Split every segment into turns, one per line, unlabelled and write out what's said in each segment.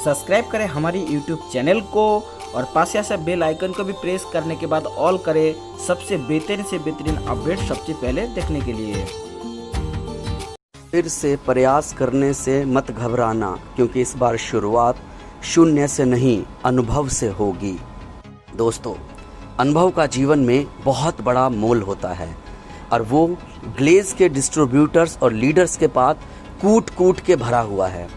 Subscribe करें हमारी YouTube channel को और पास से बेल आइकन को भी प्रेस करने के बाद ऑल करें सबसे बेहतरीन से बेहतरीन अपडेट सबसे पहले देखने के लिए।
फिर से प्रयास करने से मत घबराना, क्योंकि इस बार शुरुआत शून्य से नहीं अनुभव से होगी। दोस्तों, अनुभव का जीवन में बहुत बड़ा मोल होता है और वो ग्लेज के डिस्ट्रीब्यूटर्स और लीडर्स के पास कूट कूट के भरा हुआ है।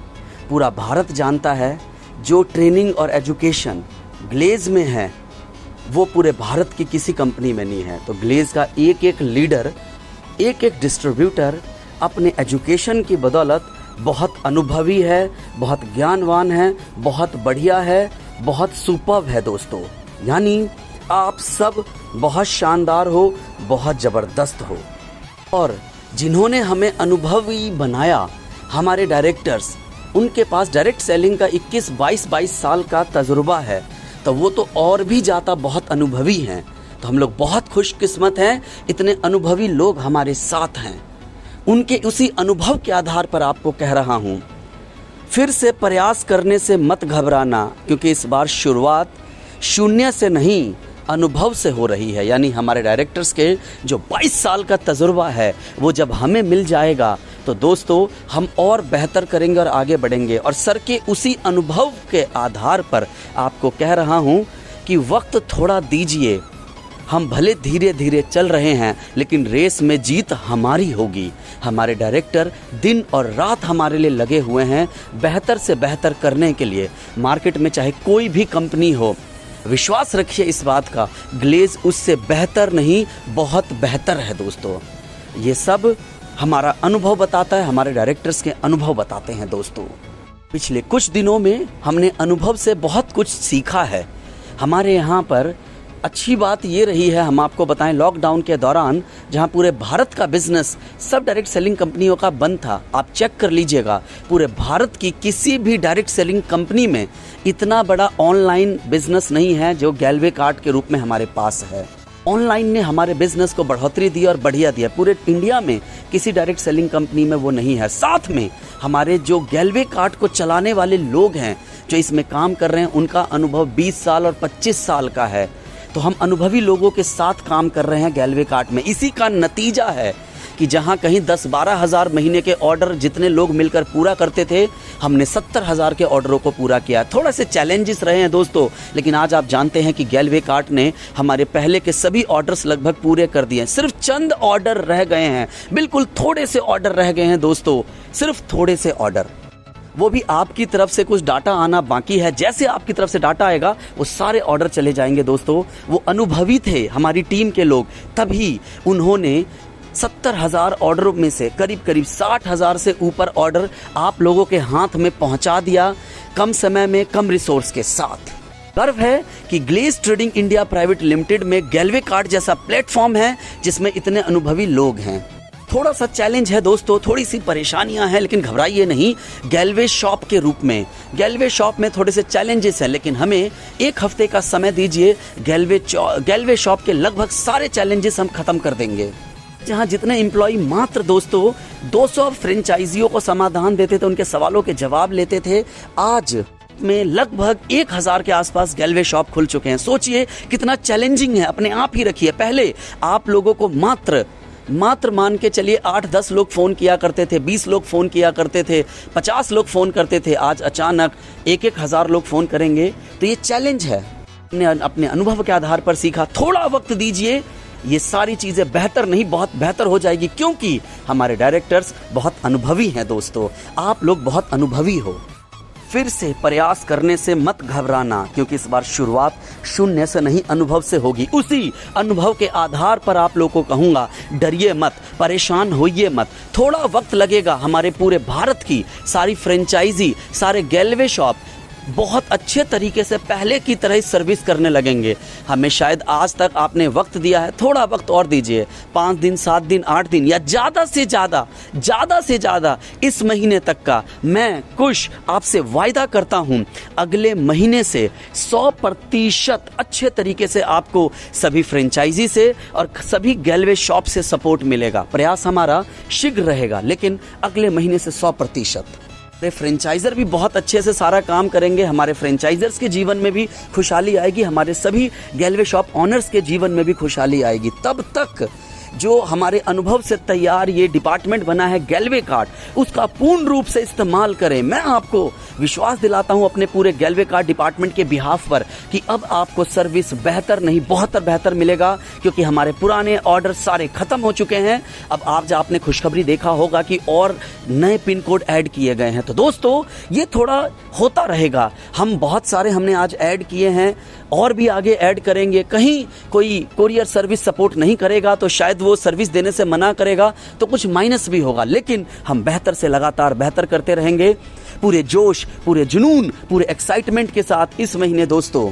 पूरा भारत जानता है जो ट्रेनिंग और एजुकेशन ग्लेज में है वो पूरे भारत की किसी कंपनी में नहीं है। तो ग्लेज का एक एक लीडर, एक एक डिस्ट्रीब्यूटर अपने एजुकेशन की बदौलत बहुत अनुभवी है, बहुत ज्ञानवान है, बहुत बढ़िया है, बहुत सुपर्ब है। दोस्तों, यानी आप सब बहुत शानदार हो, बहुत ज़बरदस्त हो। और जिन्होंने हमें अनुभवी बनाया, हमारे डायरेक्टर्स, उनके पास डायरेक्ट सेलिंग का 21-22 साल का तजुर्बा है, तो वो तो और भी ज़्यादा बहुत अनुभवी हैं। तो हम लोग बहुत खुशकिस्मत हैं, इतने अनुभवी लोग हमारे साथ हैं। उनके उसी अनुभव के आधार पर आपको कह रहा हूँ, फिर से प्रयास करने से मत घबराना, क्योंकि इस बार शुरुआत शून्य से नहीं अनुभव से हो रही है। यानी हमारे डायरेक्टर्स के जो 22 साल का तजुर्बा है वो जब हमें मिल जाएगा तो दोस्तों हम और बेहतर करेंगे और आगे बढ़ेंगे। और सर के उसी अनुभव के आधार पर आपको कह रहा हूँ कि वक्त थोड़ा दीजिए। हम भले धीरे धीरे चल रहे हैं, लेकिन रेस में जीत हमारी होगी। हमारे डायरेक्टर दिन और रात हमारे लिए लगे हुए हैं बेहतर से बेहतर करने के लिए। मार्केट में चाहे कोई भी कंपनी हो, विश्वास रखिए इस बात का, ग्लेज उससे बेहतर नहीं, बहुत बेहतर है। दोस्तों, ये सब हमारा अनुभव बताता है, हमारे डायरेक्टर्स के अनुभव बताते हैं। दोस्तों, पिछले कुछ दिनों में हमने अनुभव से बहुत कुछ सीखा है। हमारे यहाँ पर अच्छी बात ये रही है, हम आपको बताएं, लॉकडाउन के दौरान जहां पूरे भारत का बिजनेस सब डायरेक्ट सेलिंग कंपनियों का बंद था, आप चेक कर लीजिएगा, पूरे भारत की किसी भी डायरेक्ट सेलिंग कंपनी में इतना बड़ा ऑनलाइन बिजनेस नहीं है जो गैलवे कार्ट के रूप में हमारे पास है। ऑनलाइन ने हमारे बिजनेस को बढ़ोतरी दी और बढ़िया दिया। पूरे इंडिया में किसी डायरेक्ट सेलिंग कंपनी में वो नहीं है। साथ में हमारे जो गैलवे कार्ट को चलाने वाले लोग हैं, जो इसमें काम कर रहे हैं, उनका अनुभव 20 साल और 25 साल का है। तो हम अनुभवी लोगों के साथ काम कर रहे हैं गैलवे कार्ट में। इसी का नतीजा है कि जहां कहीं 10-12 हज़ार महीने के ऑर्डर जितने लोग मिलकर पूरा करते थे, हमने 70,000 के ऑर्डरों को पूरा किया। थोड़ा से चैलेंजेस रहे हैं दोस्तों, लेकिन आज आप जानते हैं कि गैलवे कार्ट ने हमारे पहले के सभी ऑर्डर्स लगभग पूरे कर दिए हैं। सिर्फ चंद ऑर्डर रह गए हैं, बिल्कुल थोड़े से ऑर्डर रह गए हैं दोस्तों, सिर्फ थोड़े से ऑर्डर। वो भी आपकी तरफ से कुछ डाटा आना बाकी है। जैसे आपकी तरफ से डाटा आएगा वो सारे ऑर्डर चले जाएंगे। दोस्तों, वो अनुभवी थे हमारी टीम के लोग, तभी उन्होंने 70,000 ऑर्डरों में से करीब 60,000 से ऊपर ऑर्डर आप लोगों के हाथ में पहुंचा दिया, कम समय में, कम रिसोर्स के साथ। गर्व है कि Glaze Trading India Private Limited में गैलवे कार्ट जैसा प्लेटफॉर्म है जिसमें इतने अनुभवी लोग हैं। थोड़ा सा चैलेंज है दोस्तों, थोड़ी सी परेशानियां हैं, लेकिन घबराइए नहीं। गैलवे शॉप के रूप में, गैलवे शॉप में थोड़े से चैलेंजेस हैं, लेकिन हमें 1 हफ्ते का समय दीजिए। गैलवे शॉप के लगभग सारे चैलेंजेस हम खत्म कर देंगे। जहां जितने एम्प्लॉय मात्र दोस्तों 200 फ्रेंचाइजियों को समाधान देते थे, उनके सवालों के जवाब लेते थे, आज में लगभग 1000 के आसपास गैलवे शॉप खुल चुके हैं। सोचिए कितना चैलेंजिंग है, अपने आप ही रखिए। पहले आप लोगों को मात्र मान के चलिए 8-10 लोग फ़ोन किया करते थे, 20 लोग फ़ोन किया करते थे, 50 लोग फ़ोन करते थे। आज अचानक 1-1 हज़ार लोग फ़ोन करेंगे। तो ये चैलेंज है, अपने अनुभव के आधार पर सीखा। थोड़ा वक्त दीजिए, ये सारी चीज़ें बेहतर नहीं बहुत बेहतर हो जाएगी, क्योंकि हमारे डायरेक्टर्स बहुत अनुभवी हैं। दोस्तों, आप लोग बहुत अनुभवी हो। फिर से प्रयास करने से मत घबराना, क्योंकि इस बार शुरुआत शून्य से नहीं अनुभव से होगी। उसी अनुभव के आधार पर आप लोगों को कहूँगा, डरिए मत, परेशान होइए मत। थोड़ा वक्त लगेगा, हमारे पूरे भारत की सारी फ्रेंचाइजी, सारे गैलवे शॉप बहुत अच्छे तरीके से पहले की तरह ही सर्विस करने लगेंगे। हमें शायद आज तक आपने वक्त दिया है, थोड़ा वक्त और दीजिए, 5 दिन, 7 दिन, 8 दिन या ज़्यादा से ज़्यादा इस महीने तक का मैं कुछ आपसे वायदा करता हूँ, अगले महीने से 100% अच्छे तरीके से आपको सभी फ्रेंचाइजी से और सभी गैलवे शॉप से सपोर्ट मिलेगा। प्रयास हमारा शीघ्र रहेगा, लेकिन अगले महीने से 100%। हमारे फ्रेंचाइजर भी बहुत अच्छे से सारा काम करेंगे, हमारे फ्रेंचाइजर्स के जीवन में भी खुशहाली आएगी, हमारे सभी गैलवे शॉप ऑनर्स के जीवन में भी खुशहाली आएगी। तब तक जो हमारे अनुभव से तैयार ये डिपार्टमेंट बना है गैलवे कार्ड, उसका पूर्ण रूप से इस्तेमाल करें। मैं आपको विश्वास दिलाता हूं अपने पूरे गैलवे कार्ड डिपार्टमेंट के बिहाफ पर कि अब आपको सर्विस बेहतर नहीं बहुत बेहतर मिलेगा, क्योंकि हमारे पुराने ऑर्डर सारे खत्म हो चुके हैं। अब आपने खुशखबरी देखा होगा कि और नए पिन कोड ऐड किए गए हैं। तो दोस्तों ये थोड़ा होता रहेगा, हम बहुत सारे हमने आज ऐड किए हैं और भी आगे ऐड करेंगे। कहीं कोई कोरियर सर्विस सपोर्ट नहीं करेगा तो शायद वो सर्विस देने से मना करेगा तो कुछ माइनस भी होगा, लेकिन हम बेहतर से लगातार बेहतर करते रहेंगे पूरे जोश, पूरे जुनून, पूरे एक्साइटमेंट के साथ। इस महीने दोस्तों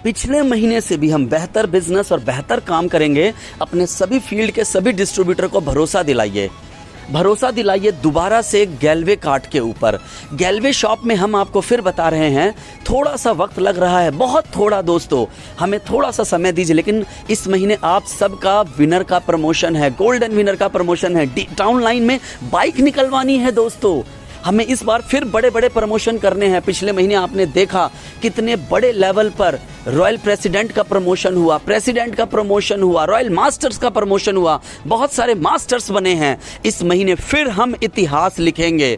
पिछले महीने से भी हम बेहतर बिजनेस और बेहतर काम करेंगे। अपने सभी फील्ड के सभी डिस्ट्रीब्यूटर को भरोसा दिलाइए दोबारा से गैलवे कार्ड के ऊपर। गैलवे शॉप में हम आपको फिर बता रहे हैं, थोड़ा सा वक्त लग रहा है, बहुत थोड़ा दोस्तों, हमें थोड़ा सा समय दीजिए। लेकिन इस महीने आप सबका विनर का प्रमोशन है, गोल्डन विनर का प्रमोशन है। टाउन लाइन में बाइक निकलवानी है दोस्तों, हमें इस बार फिर बड़े बड़े प्रमोशन करने हैं। पिछले महीने आपने देखा कितने बड़े लेवल पर रॉयल प्रेसिडेंट का प्रमोशन हुआ, प्रेसिडेंट का प्रमोशन हुआ, रॉयल मास्टर्स का प्रमोशन हुआ, बहुत सारे मास्टर्स बने हैं। इस महीने फिर हम इतिहास लिखेंगे।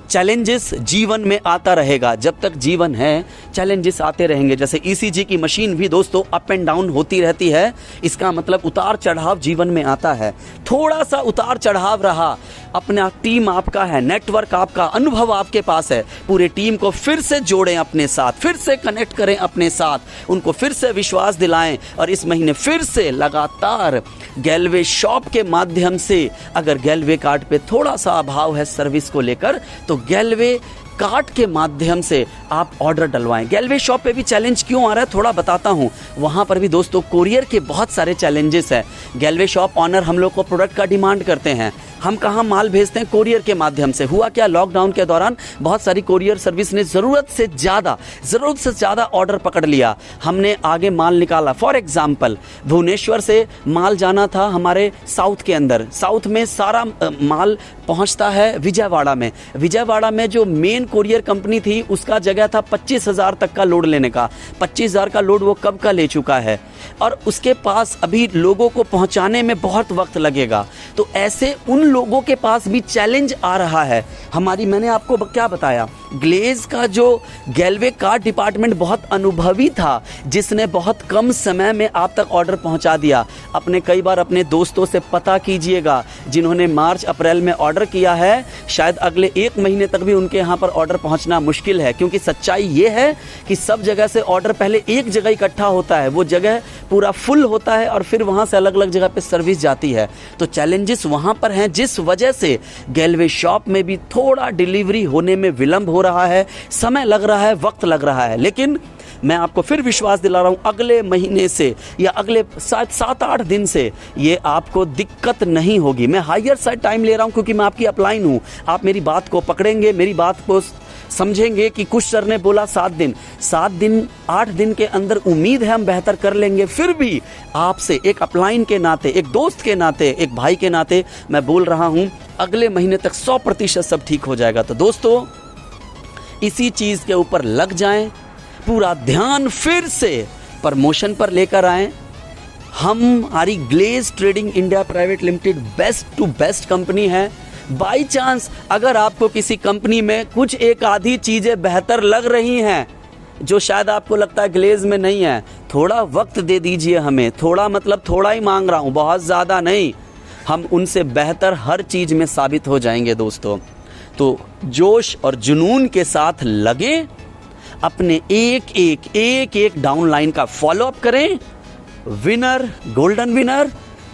चैलेंजेस जीवन में आता रहेगा, जब तक जीवन है चैलेंजेस आते रहेंगे। जैसे ईसीजी की मशीन भी दोस्तों अप एंड डाउन होती रहती है, इसका मतलब उतार चढ़ाव जीवन में आता है। थोड़ा सा उतार चढ़ाव रहा, अपना टीम आपका है, नेटवर्क आपका, अनुभव आपके पास है, पूरे टीम को फिर से जोड़ें अपने साथ, फिर से कनेक्ट करें अपने साथ, उनको फिर से विश्वास दिलाएं। और इस महीने फिर से लगातार गैलवे शॉप के माध्यम से, अगर गैलवे कार्ड पे थोड़ा सा अभाव है सर्विस को लेकर, तो गैलवे कार्ड के माध्यम से आप ऑर्डर डलवाएं। गैलवे शॉप पे भी चैलेंज क्यों आ रहा है थोड़ा बताता हूं। वहां पर भी दोस्तों कोरियर के बहुत सारे चैलेंजेस है। गैलवे शॉप ऑनर हम लोग को प्रोडक्ट का डिमांड करते हैं, हम कहां माल भेजते हैं, कोरियर के माध्यम से। हुआ क्या, लॉकडाउन के दौरान बहुत सारी कोरियर सर्विस ने जरूरत से ज्यादा ऑर्डर पकड़ लिया, हमने आगे माल निकाला। फॉर एग्जाम्पल भुवनेश्वर से माल जाना था हमारे साउथ के अंदर, साउथ में सारा माल पहुंचता है विजयवाड़ा में। विजयवाड़ा में जो मेन कोरियर कंपनी थी उसका जगह था 25,000 तक का लोड लेने का, 25,000 का लोड वो कब का ले चुका है, और उसके पास अभी लोगों को पहुंचाने में बहुत वक्त लगेगा। तो ऐसे उन लोगों के पास भी चैलेंज आ रहा है। मैंने आपको क्या बताया, ग्लेज का जो गैलवे कार्ड डिपार्टमेंट बहुत अनुभवी था, जिसने बहुत कम समय में आप तक ऑर्डर पहुंचा दिया। कई बार अपने दोस्तों से पता कीजिएगा जिन्होंने मार्च अप्रैल में ऑर्डर किया है, शायद अगले 1 महीने तक भी उनके यहाँ पर ऑर्डर पहुंचना मुश्किल है, क्योंकि सच्चाई ये है कि सब जगह से ऑर्डर पहले एक जगह इकट्ठा होता है, वो जगह पूरा फुल होता है और फिर वहां से अलग अलग जगह पे सर्विस जाती है। तो चैलेंजेस वहां पर हैं, जिस वजह से गैलवे शॉप में भी थोड़ा डिलीवरी होने में विलंब हो रहा है, समय लग रहा है, वक्त लग रहा है। लेकिन मैं आपको फिर विश्वास दिला रहा हूं, अगले महीने से या अगले 7-8 दिन से ये आपको दिक्कत नहीं होगी। मैं हायर साइड टाइम ले रहा हूं क्योंकि मैं आपकी अपलाइन हूं। आप मेरी बात को पकड़ेंगे, मेरी बात को समझेंगे कि कुछ सर ने बोला 7 दिन, 8 दिन के अंदर उम्मीद है हम बेहतर कर लेंगे। फिर भी आपसे एक अपलाइन के नाते, एक दोस्त के नाते, एक भाई के नाते मैं बोल रहा हूं, अगले महीने तक 100% सब ठीक हो जाएगा। तो दोस्तों इसी चीज के ऊपर लग जाएं, पूरा ध्यान फिर से प्रमोशन पर लेकर आएं। हमारी Glaze Trading India Private Limited best to best company है। बाई चांस अगर आपको किसी कंपनी में कुछ एक आधी चीजें बेहतर लग रही हैं जो शायद आपको लगता है ग्लेज में नहीं है, थोड़ा वक्त दे दीजिए हमें। थोड़ा मतलब थोड़ा ही मांग रहा हूं, बहुत ज्यादा नहीं। हम उनसे बेहतर हर चीज में साबित हो जाएंगे दोस्तों। तो जोश और जुनून के साथ लगे, अपने एक डाउनलाइन का फॉलोअप करें, विनर गोल्डन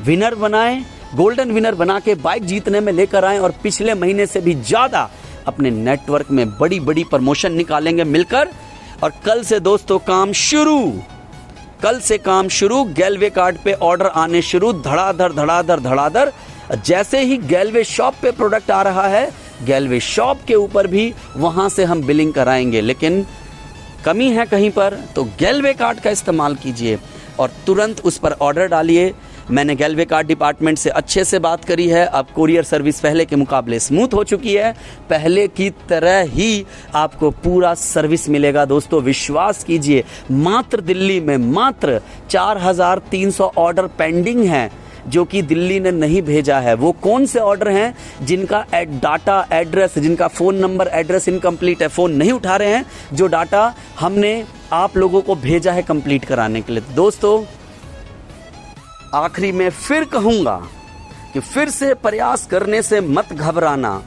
विनर बनाएं, गोल्डन विनर बना के बाइक जीतने में लेकर आएं और पिछले महीने से भी ज्यादा अपने नेटवर्क में बड़ी बड़ी प्रमोशन निकालेंगे मिलकर। और कल से दोस्तों काम शुरू, गैलवे कार्ड पे ऑर्डर आने शुरू, धड़ाधड़। जैसे ही गैलवे शॉप पे प्रोडक्ट आ रहा है, गैलवे शॉप के ऊपर भी वहां से हम बिलिंग कराएंगे। लेकिन कमी है कहीं पर तो गैलवे कार्ड का इस्तेमाल कीजिए और तुरंत उस पर ऑर्डर डालिए। मैंने गैल्वे कार्ड डिपार्टमेंट से अच्छे से बात करी है। अब कोरियर सर्विस पहले के मुकाबले स्मूथ हो चुकी है, पहले की तरह ही आपको पूरा सर्विस मिलेगा। दोस्तों विश्वास कीजिए, मात्र दिल्ली में मात्र 4300 ऑर्डर पेंडिंग हैं जो कि दिल्ली ने नहीं भेजा है। वो कौन से ऑर्डर हैं? जिनका डाटा, एड्रेस, जिनका फ़ोन नंबर, एड्रेस इनकम्प्लीट है, फ़ोन नहीं उठा रहे हैं, जो डाटा हमने आप लोगों को भेजा है कंप्लीट कराने के लिए। दोस्तों आखिरी में फिर कहूँगा कि फिर से प्रयास करने से मत घबराना,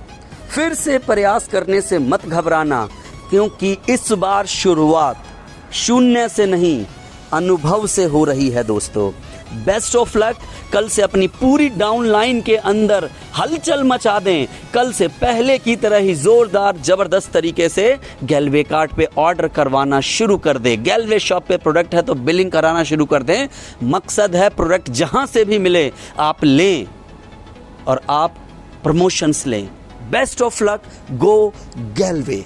फिर से प्रयास करने से मत घबराना, क्योंकि इस बार शुरुआत शून्य से नहीं अनुभव से हो रही है। दोस्तों बेस्ट ऑफ लक। कल से अपनी पूरी डाउन लाइन के अंदर हलचल मचा दें। कल से पहले की तरह ही जोरदार जबरदस्त तरीके से गैल्वे कार्ड पे ऑर्डर करवाना शुरू कर दें। गैल्वे शॉप पे प्रोडक्ट है तो बिलिंग कराना शुरू कर दें। मकसद है प्रोडक्ट जहां से भी मिले आप लें और आप प्रमोशंस लें। Best of luck, go गैल्वे।